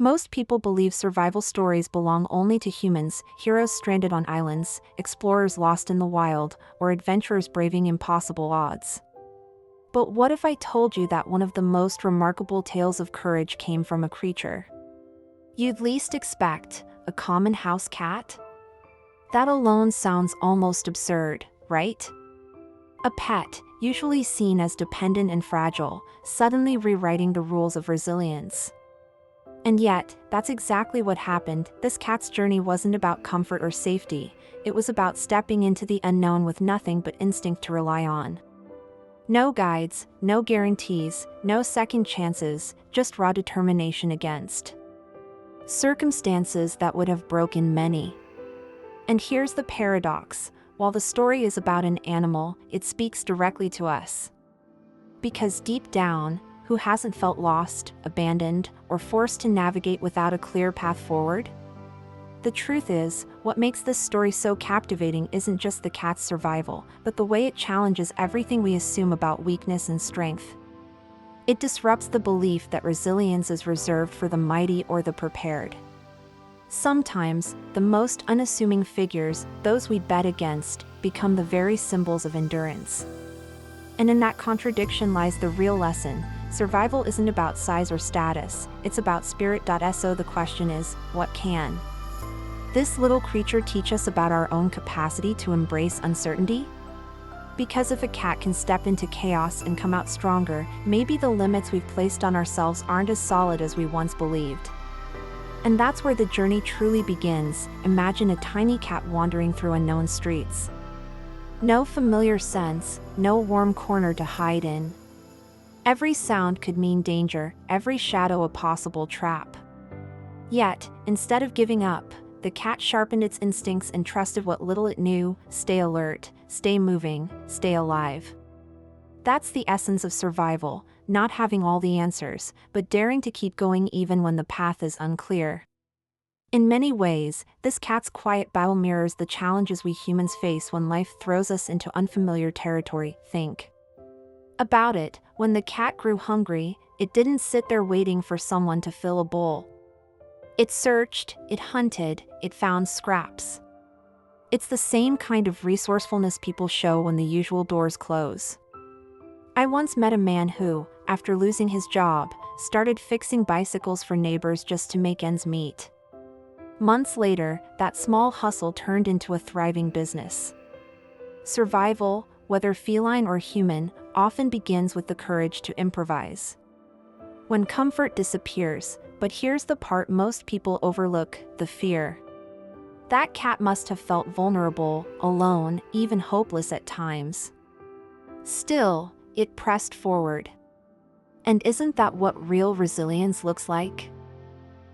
Most people believe survival stories belong only to humans, heroes stranded on islands, explorers lost in the wild, or adventurers braving impossible odds. But what if I told you that one of the most remarkable tales of courage came from a creature you'd least expect, a common house cat? That alone sounds almost absurd, right? A pet, usually seen as dependent and fragile, suddenly rewriting the rules of resilience. And yet, that's exactly what happened. This cat's journey wasn't about comfort or safety, it was about stepping into the unknown with nothing but instinct to rely on. No guides, no guarantees, no second chances, just raw determination against circumstances that would have broken many. And here's the paradox: while the story is about an animal, it speaks directly to us. Because deep down, who hasn't felt lost, abandoned, or forced to navigate without a clear path forward? The truth is, what makes this story so captivating isn't just the cat's survival, but the way it challenges everything we assume about weakness and strength. It disrupts the belief that resilience is reserved for the mighty or the prepared. Sometimes, the most unassuming figures, those we bet against, become the very symbols of endurance. And in that contradiction lies the real lesson. Survival isn't about size or status, it's about spirit. So the question is, what can this little creature teach us about our own capacity to embrace uncertainty? Because if a cat can step into chaos and come out stronger, maybe the limits we've placed on ourselves aren't as solid as we once believed. And that's where the journey truly begins. Imagine a tiny cat wandering through unknown streets. No familiar scents, no warm corner to hide in. Every sound could mean danger, every shadow a possible trap. Yet, instead of giving up, the cat sharpened its instincts and trusted what little it knew: stay alert, stay moving, stay alive. That's the essence of survival, not having all the answers, but daring to keep going even when the path is unclear. In many ways, this cat's quiet battle mirrors the challenges we humans face when life throws us into unfamiliar territory. Think about it: when the cat grew hungry, it didn't sit there waiting for someone to fill a bowl. It searched, it hunted, it found scraps. It's the same kind of resourcefulness people show when the usual doors close. I once met a man who, after losing his job, started fixing bicycles for neighbors just to make ends meet. Months later, that small hustle turned into a thriving business. Survival, whether feline or human, often begins with the courage to improvise. When comfort disappears, but here's the part most people overlook: the fear. That cat must have felt vulnerable, alone, even hopeless at times. Still, it pressed forward. And isn't that what real resilience looks like?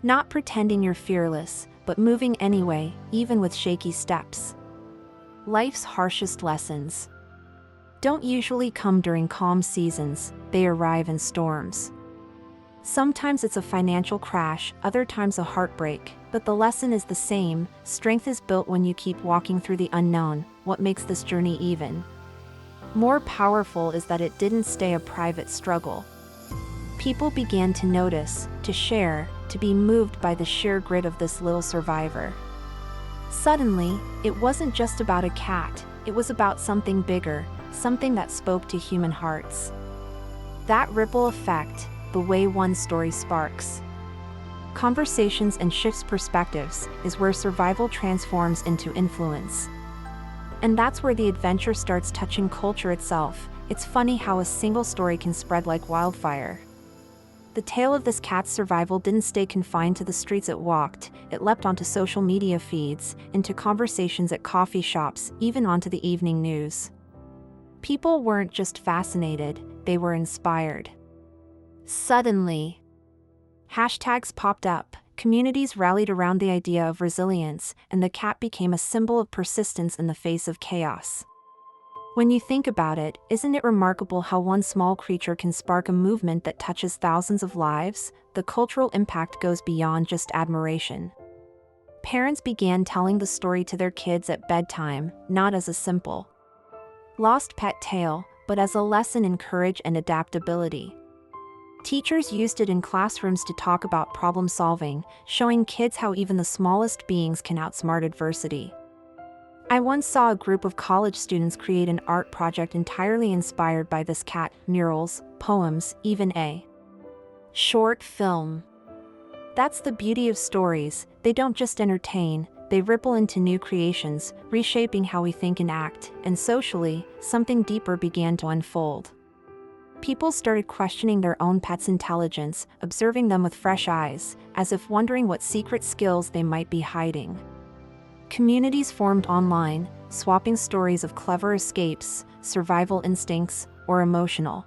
Not pretending you're fearless, but moving anyway, even with shaky steps. Life's harshest lessons don't usually come during calm seasons, they arrive in storms. Sometimes it's a financial crash, other times a heartbreak, but the lesson is the same: strength is built when you keep walking through the unknown. What makes this journey even more powerful is that it didn't stay a private struggle. People began to notice, to share, to be moved by the sheer grit of this little survivor. Suddenly, it wasn't just about a cat, it was about something bigger, something that spoke to human hearts. That ripple effect, the way one story sparks conversations and shifts perspectives, is where survival transforms into influence. And that's where the adventure starts touching culture itself. It's funny how a single story can spread like wildfire. The tale of this cat's survival didn't stay confined to the streets it walked, it leapt onto social media feeds, into conversations at coffee shops, even onto the evening news. People weren't just fascinated, they were inspired. Suddenly, hashtags popped up, communities rallied around the idea of resilience, and the cat became a symbol of persistence in the face of chaos. When you think about it, isn't it remarkable how one small creature can spark a movement that touches thousands of lives? The cultural impact goes beyond just admiration. Parents began telling the story to their kids at bedtime, not as a simple lost pet tale, but as a lesson in courage and adaptability. Teachers used it in classrooms to talk about problem solving, showing kids how even the smallest beings can outsmart adversity. I once saw a group of college students create an art project entirely inspired by this cat: murals, poems, even a short film. That's the beauty of stories. They don't just entertain, they ripple into new creations, reshaping how we think and act, and socially, something deeper began to unfold. People started questioning their own pets' intelligence, observing them with fresh eyes, as if wondering what secret skills they might be hiding. Communities formed online, swapping stories of clever escapes, survival instincts, or emotional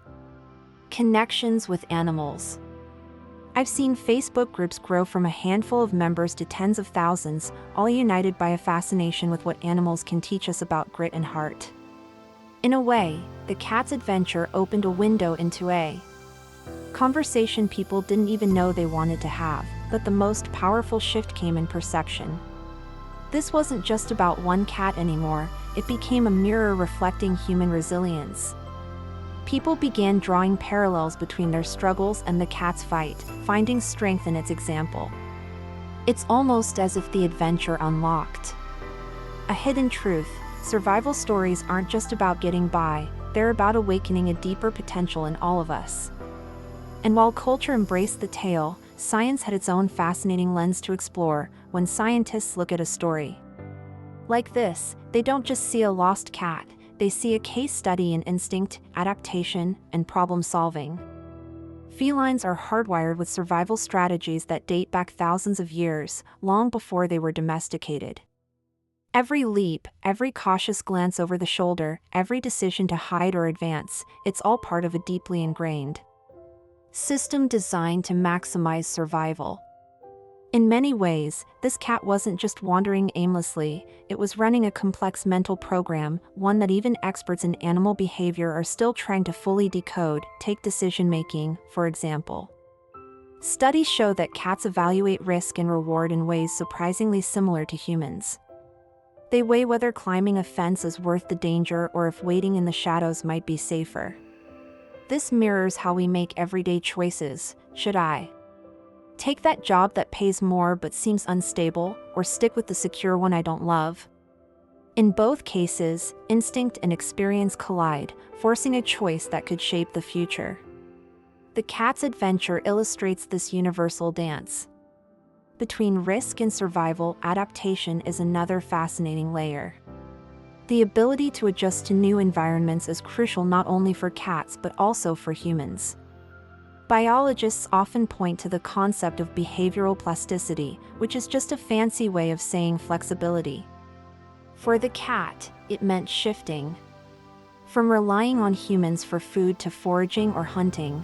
connections with animals. I've seen Facebook groups grow from a handful of members to tens of thousands, all united by a fascination with what animals can teach us about grit and heart. In a way, the cat's adventure opened a window into a conversation people didn't even know they wanted to have, but the most powerful shift came in perception. This wasn't just about one cat anymore, it became a mirror reflecting human resilience. People began drawing parallels between their struggles and the cat's fight, finding strength in its example. It's almost as if the adventure unlocked a hidden truth. Survival stories aren't just about getting by, they're about awakening a deeper potential in all of us. And while culture embraced the tale, science had its own fascinating lens to explore. When scientists look at a story like this, they don't just see a lost cat, they see a case study in instinct, adaptation, and problem solving. Felines are hardwired with survival strategies that date back thousands of years, long before they were domesticated. Every leap, every cautious glance over the shoulder, every decision to hide or advance, it's all part of a deeply ingrained system designed to maximize survival. In many ways, this cat wasn't just wandering aimlessly, it was running a complex mental program, one that even experts in animal behavior are still trying to fully decode. Take decision-making, for example. Studies show that cats evaluate risk and reward in ways surprisingly similar to humans. They weigh whether climbing a fence is worth the danger or if waiting in the shadows might be safer. This mirrors how we make everyday choices. Should I take that job that pays more but seems unstable, or stick with the secure one I don't love? In both cases, instinct and experience collide, forcing a choice that could shape the future. The cat's adventure illustrates this universal dance. Between risk and survival, adaptation is another fascinating layer. The ability to adjust to new environments is crucial not only for cats but also for humans. Biologists often point to the concept of behavioral plasticity, which is just a fancy way of saying flexibility. For the cat, it meant shifting from relying on humans for food to foraging or hunting.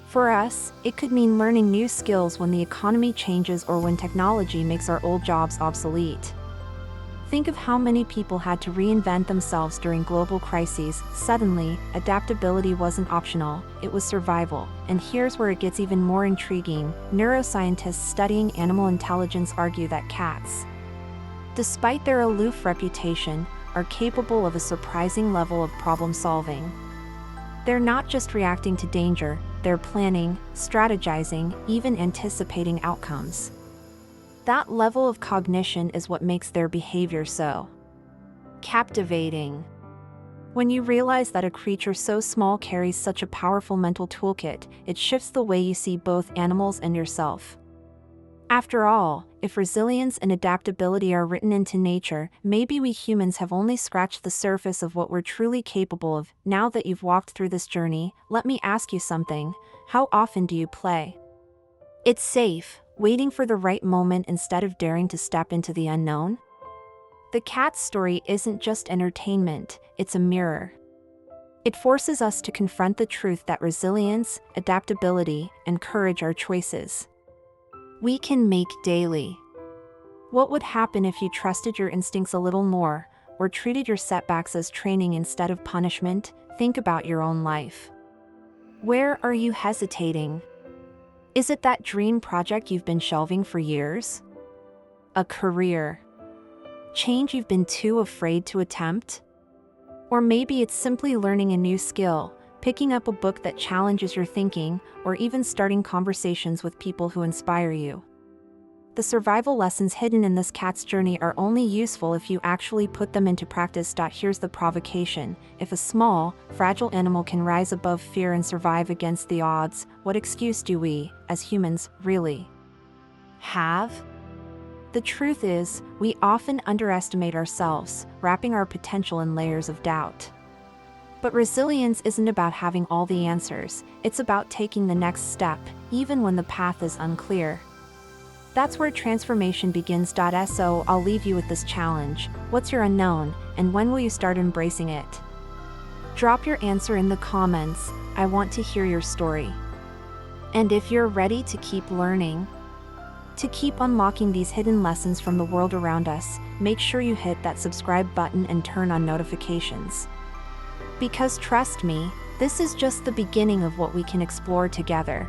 For us, it could mean learning new skills when the economy changes or when technology makes our old jobs obsolete. Think of how many people had to reinvent themselves during global crises. Suddenly, adaptability wasn't optional, it was survival. And here's where it gets even more intriguing. Neuroscientists studying animal intelligence argue that cats, despite their aloof reputation, are capable of a surprising level of problem solving. They're not just reacting to danger, they're planning, strategizing, even anticipating outcomes. That level of cognition is what makes their behavior so captivating. When you realize that a creature so small carries such a powerful mental toolkit, it shifts the way you see both animals and yourself. After all, if resilience and adaptability are written into nature, maybe we humans have only scratched the surface of what we're truly capable of. Now that you've walked through this journey, let me ask you something. How often do you play it's safe, waiting for the right moment instead of daring to step into the unknown? The cat's story isn't just entertainment, it's a mirror. It forces us to confront the truth that resilience, adaptability, and courage are choices we can make daily. What would happen if you trusted your instincts a little more, or treated your setbacks as training instead of punishment? Think about your own life. Where are you hesitating? Is it that dream project you've been shelving for years? A career change you've been too afraid to attempt? Or maybe it's simply learning a new skill, picking up a book that challenges your thinking, or even starting conversations with people who inspire you. The survival lessons hidden in this cat's journey are only useful if you actually put them into practice. Here's the provocation: if a small, fragile animal can rise above fear and survive against the odds, what excuse do we, as humans, really have? The truth is, we often underestimate ourselves, wrapping our potential in layers of doubt. But resilience isn't about having all the answers, it's about taking the next step, even when the path is unclear. That's where transformation begins. So I'll leave you with this challenge: what's your unknown, and when will you start embracing it? Drop your answer in the comments. I want to hear your story. And if you're ready to keep learning, to keep unlocking these hidden lessons from the world around us, make sure you hit that subscribe button and turn on notifications. Because trust me, this is just the beginning of what we can explore together.